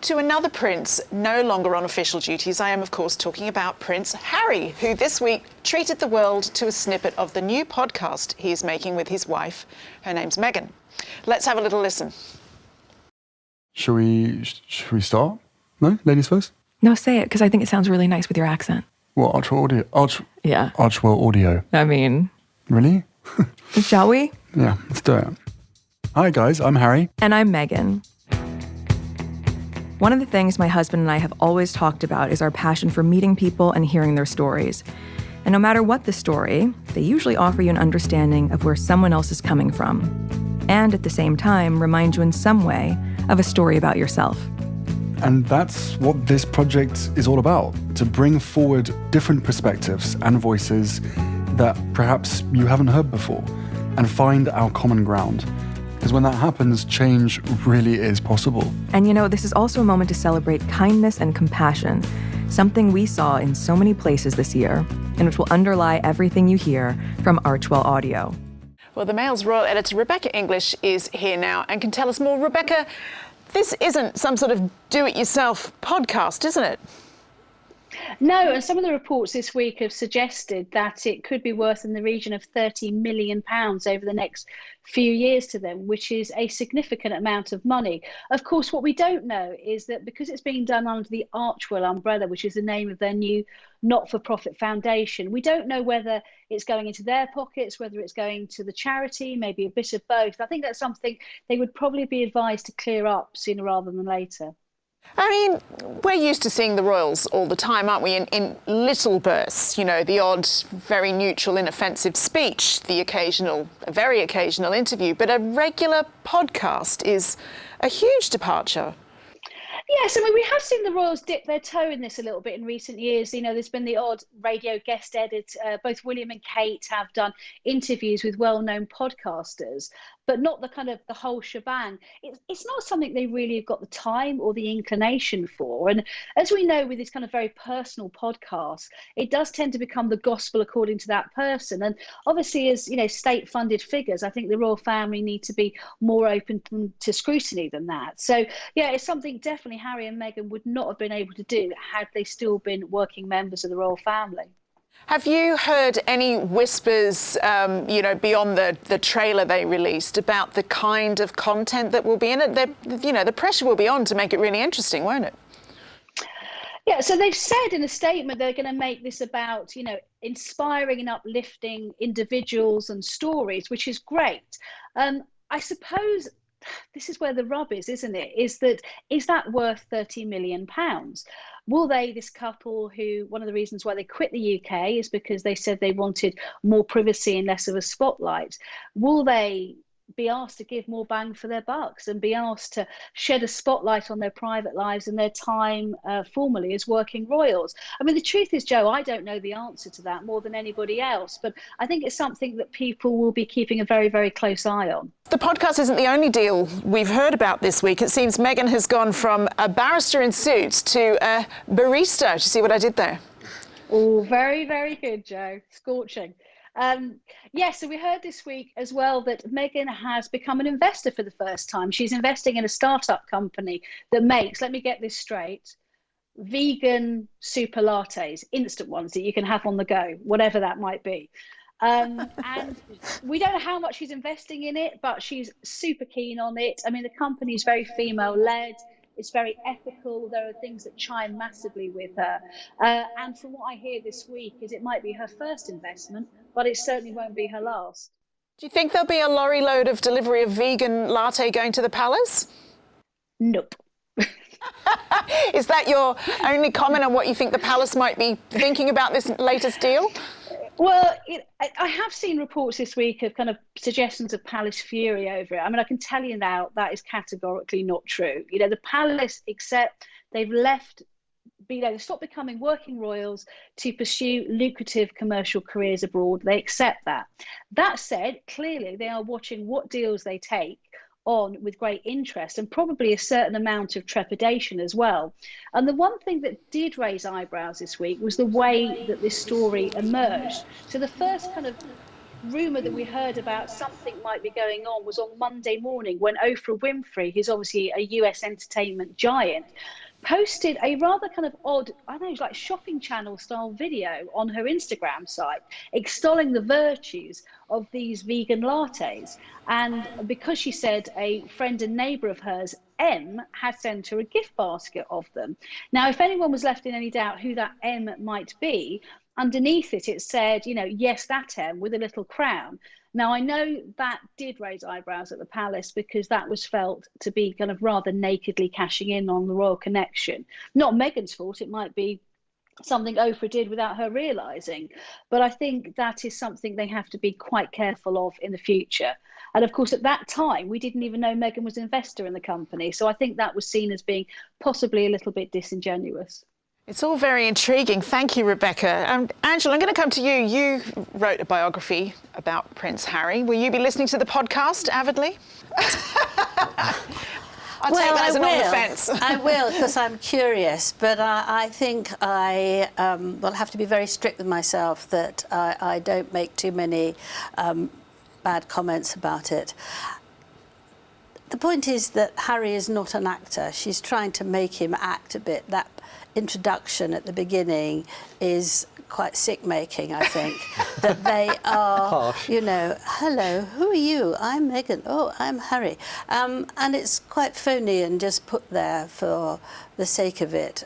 to another prince no longer on official duties. I am, of course, talking about Prince Harry, who this week treated the world to a snippet of the new podcast he is making with his wife. Her name's Meghan. Let's have a little listen. Should we start? No? Ladies first? No, say it, because I think it sounds really nice with your accent. What, Archwell Audio? Yeah. Archwell Audio. I mean... Really? Shall we? Yeah, let's do it. Hi guys, I'm Harry. And I'm Meghan. One of the things my husband and I have always talked about is our passion for meeting people and hearing their stories. And no matter what the story, they usually offer you an understanding of where someone else is coming from. And at the same time, remind you in some way of a story about yourself. And that's what this project is all about, to bring forward different perspectives and voices that perhaps you haven't heard before, and find our common ground. Because when that happens, change really is possible. And you know, this is also a moment to celebrate kindness and compassion, something we saw in so many places this year, and which will underlie everything you hear from Archwell Audio. Well, the Mail's royal editor, Rebecca English, is here now and can tell us more. Rebecca, this isn't some sort of do-it-yourself podcast, isn't it? No, and some of the reports this week have suggested that it could be worth in the region of £30 million over the next few years to them, which is a significant amount of money. Of course, what we don't know is that because it's being done under the Archwell umbrella, which is the name of their new not-for-profit foundation, we don't know whether it's going into their pockets, whether it's going to the charity, maybe a bit of both. I think that's something they would probably be advised to clear up sooner rather than later. I mean, we're used to seeing the royals all the time, aren't we, in little bursts, you know, the odd, very neutral, inoffensive speech, the very occasional interview, but a regular podcast is a huge departure. Yes, I mean, we have seen the royals dip their toe in this a little bit in recent years. You know, there's been the odd radio guest edit. Both William and Kate have done interviews with well-known podcasters, but not the whole shebang. It's not something they really have got the time or the inclination for. And as we know, with this kind of very personal podcast, it does tend to become the gospel according to that person. And obviously, as you know, state-funded figures, I think the royal family need to be more open to scrutiny than that. So, yeah, it's something definitely Harry and Meghan would not have been able to do had they still been working members of the royal family. Have you heard any whispers, beyond the trailer they released about the kind of content that will be in it? The pressure will be on to make it really interesting, won't it? Yeah, so they've said in a statement they're going to make this about, you know, inspiring and uplifting individuals and stories, which is great. I suppose this is where the rub is, isn't it? Is that worth £30 million? Will this couple who, one of the reasons why they quit the UK is because they said they wanted more privacy and less of a spotlight, will they be asked to give more bang for their bucks and be asked to shed a spotlight on their private lives and their time formally as working royals? I mean, the truth is, Joe, I don't know the answer to that more than anybody else, but I think it's something that people will be keeping a very, very close eye on. The podcast isn't the only deal we've heard about this week. It seems Meghan has gone from a barrister in suits to a barista. Do you see what I did there? Oh, very, very good, Joe. Scorching. So we heard this week as well that Meghan has become an investor for the first time. She's investing in a startup company that makes, let me get this straight, vegan super lattes, instant ones that you can have on the go, whatever that might be. And we don't know how much she's investing in it, but she's super keen on it. I mean, the company is very female-led. It's very ethical. There are things that chime massively with her. And from what I hear this week is it might be her first investment, but it certainly won't be her last. Do you think there'll be a lorry load of delivery of vegan latte going to the palace? Nope. Is that your only comment on what you think the palace might be thinking about this latest deal? Well, I have seen reports this week of kind of suggestions of palace fury over it. I mean, I can tell you now that is categorically not true. You know, the palace, except they've stopped becoming working royals to pursue lucrative commercial careers abroad. They accept that. That said, clearly they are watching what deals they take on with great interest and probably a certain amount of trepidation as well. And the one thing that did raise eyebrows this week was the way that this story emerged. So the first kind of rumour that we heard about something might be going on was on Monday morning when Oprah Winfrey, who's obviously a US entertainment giant, posted a rather kind of odd, I don't know, like shopping channel style video on her Instagram site, extolling the virtues of these vegan lattes. And because she said a friend and neighbour of hers, M, had sent her a gift basket of them. Now, if anyone was left in any doubt who that M might be, underneath it, it said, you know, yes, that M with a little crown. Now, I know that did raise eyebrows at the palace because that was felt to be kind of rather nakedly cashing in on the royal connection. Not Meghan's fault. It might be something Oprah did without her realising. But I think that is something they have to be quite careful of in the future. And of course, at that time, we didn't even know Meghan was an investor in the company. So I think that was seen as being possibly a little bit disingenuous. It's all very intriguing. Thank you, Rebecca. Angela, I'm going to come to you. You wrote a biography about Prince Harry. Will you be listening to the podcast avidly? I'll take that as an on the fence. I will, because I'm curious, but I think I will have to be very strict with myself that I don't make too many bad comments about it. The point is that Harry is not an actor. She's trying to make him act a bit. That introduction at the beginning is quite sick-making, I think. That they are, harsh. You know, hello, who are you? I'm Meghan. Oh, I'm Harry. And it's quite phony and just put there for the sake of it.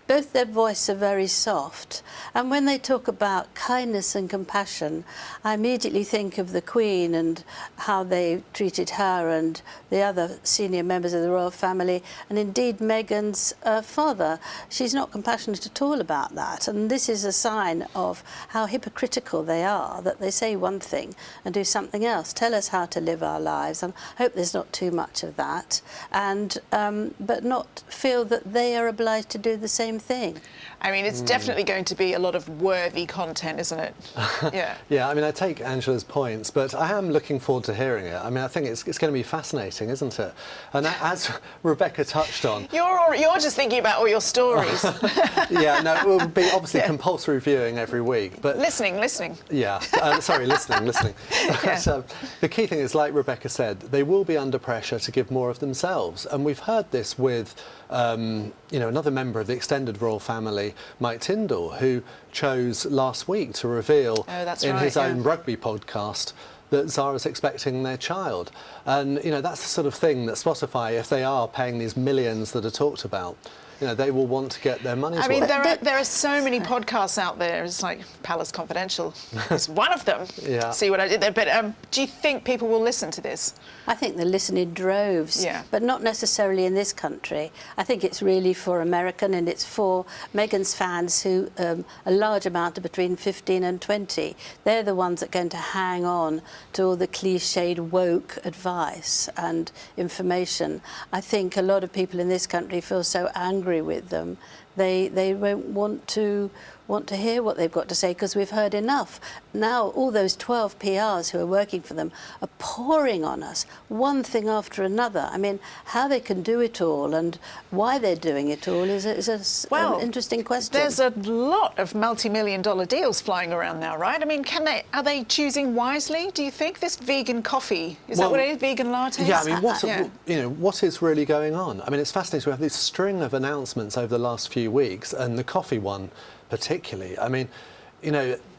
Both their voices are very soft. And when they talk about kindness and compassion, I immediately think of the Queen and how they treated her and the other senior members of the royal family, and indeed Meghan's father. She's not compassionate at all about that. And this is a sign of how hypocritical they are, that they say one thing and do something else, tell us how to live our lives. And I hope there's not too much of that, and but not feel that they are obliged to do the same thing. I mean, it's definitely going to be a lot of worthy content, isn't it? Yeah. Yeah, I mean, I take Angela's points, but I am looking forward to hearing it. I mean, I think it's going to be fascinating, isn't it? And as Rebecca touched on... You're just thinking about all your stories. Yeah, no, it will be obviously compulsory viewing every week, but... Listening. Yeah, sorry, listening. But, the key thing is, like Rebecca said, they will be under pressure to give more of themselves. And we've heard this with, another member of the extended royal family, Mike Tindall, who chose last week to reveal his own rugby podcast that Zara's expecting their child. And, that's the sort of thing that Spotify, if they are paying these millions that are talked about, they will want to get their money's worth. I mean, there are so many podcasts out there. It's like Palace Confidential. It's one of them. Yeah. See what I did there? But do you think people will listen to this? I think they listen in droves, but not necessarily in this country. I think it's really for American, and it's for Meghan's fans who, a large amount are between 15 and 20. They're the ones that are going to hang on to all the cliched woke advice and information. I think a lot of people in this country feel so angry with them, they won't want to hear what they've got to say because we've heard enough. Now all those 12 PRs who are working for them are pouring on us, one thing after another. I mean, how they can do it all and why they're doing it all is an interesting question. There's a lot of multi-million-dollar deals flying around now, right? I mean, are they choosing wisely, do you think? This vegan coffee, is that what it is, vegan lattes? Yeah, I mean, what is really going on? I mean, it's fascinating. We have this string of announcements over the last few weeks, and the coffee one particularly. I mean,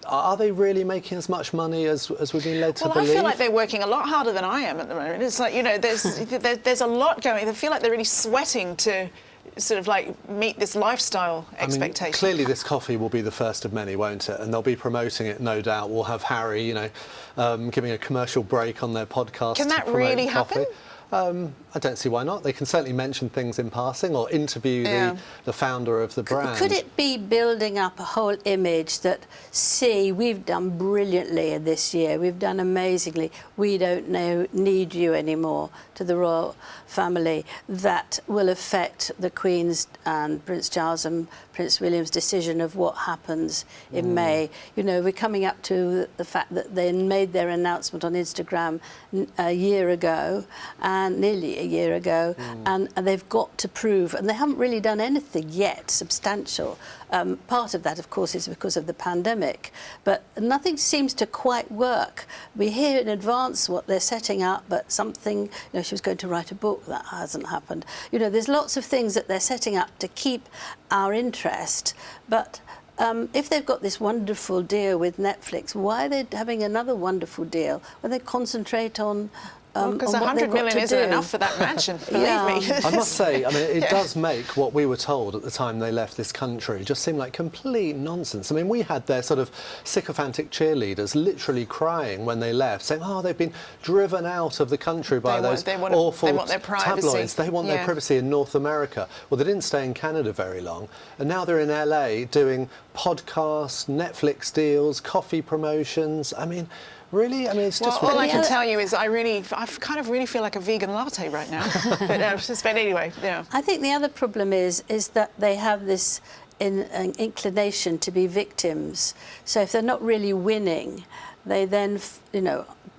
are they really making as much money as we've been led to believe? Well, I feel like they're working a lot harder than I am at the moment. It's like, there's a lot going. I feel like they're really sweating to sort of like meet this lifestyle expectation. I mean, clearly this coffee will be the first of many, won't it? And they'll be promoting it, no doubt. We'll have Harry, giving a commercial break on their podcast. Can that really happen? I don't see why not. They can certainly mention things in passing or interview the founder of the brand. Could it be building up a whole image that, see, we've done brilliantly this year, we've done amazingly, we don't need you anymore, to the royal family, that will affect the Queen's and Prince Charles and Prince William's decision of what happens in May. We're coming up to the fact that they made their announcement on Instagram a year ago, and nearly a year ago, and they've got to prove, and they haven't really done anything yet substantial. Part of that, of course, is because of the pandemic, but nothing seems to quite work. We hear in advance what they're setting up, but something, she was going to write a book, that hasn't happened. There's lots of things that they're setting up to keep our interest, but if they've got this wonderful deal with Netflix, why are they having another wonderful deal when they concentrate on because 100 million isn't enough for that mansion, believe me. I must say, it does make what we were told at the time they left this country just seem like complete nonsense. We had their sort of sycophantic cheerleaders literally crying when they left, saying, they've been driven out of the country by those awful tabloids. They want their privacy in North America. Well, they didn't stay in Canada very long, and now they're in LA doing podcasts, Netflix deals, coffee promotions. Really? It's just all I can tell you is I kind of really feel like a vegan latte right now. But anyway, yeah. I think the other problem is that they have this an inclination to be victims. So if they're not really winning, they then,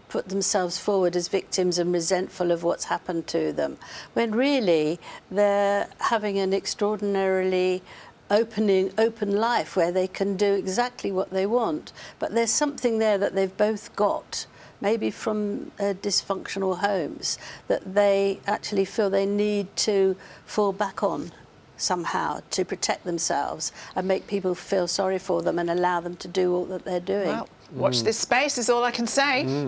put themselves forward as victims and resentful of what's happened to them, when really they're having an extraordinarily open life where they can do exactly what they want. But there's something there that they've both got, maybe from dysfunctional homes, that they actually feel they need to fall back on somehow to protect themselves and make people feel sorry for them and allow them to do all that they're doing. Well, watch this space is all I can say.